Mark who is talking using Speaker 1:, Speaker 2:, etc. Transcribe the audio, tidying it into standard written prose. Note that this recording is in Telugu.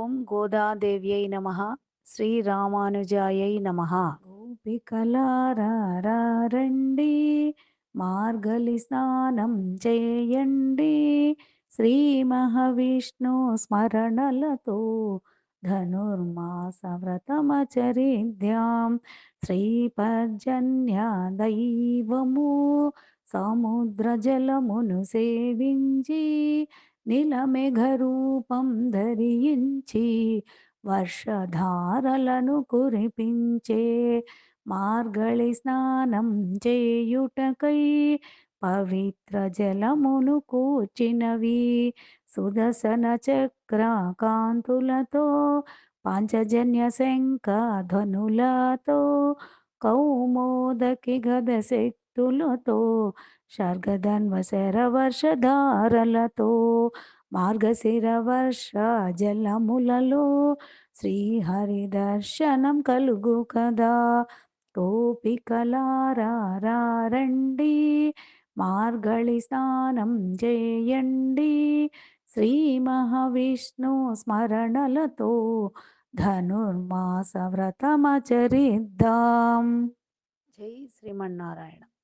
Speaker 1: ఓం గోదాదేవ్యై నమః. శ్రీరామానుజాయై నమః. గోపికలారా రండి, మార్గలి స్నానం చేయండి, శ్రీ మహావిష్ణు స్మరణలతో ధనుర్మాస వ్రతమచరిద్యాం. శ్రీపర్జన్య దైవము సముద్ర జలమును సేవించి నీలమేఘరూపం ధరించి వర్షధారలను కురిపించే మార్గళి స్నానం చేయుటకై పవిత్ర జలమును కూర్చినవి సుదర్శన చక్ర కాంతులతో పాంచజన్య శంఖ ధ్వనులతో కౌమోదకి గద శక్తులతో శర్గధన్వ శరవర్షధారలతో మార్గశిర వర్ష జలములలో శ్రీహరి దర్శనం కలుగు కదా. గోపికలారా రండి, మార్గళి స్నానం చేయండి, శ్రీ మహావిష్ణు స్మరణలతో ధనుర్మాస వ్రతమచరిద్దాం. జై శ్రీమన్నారాయణ.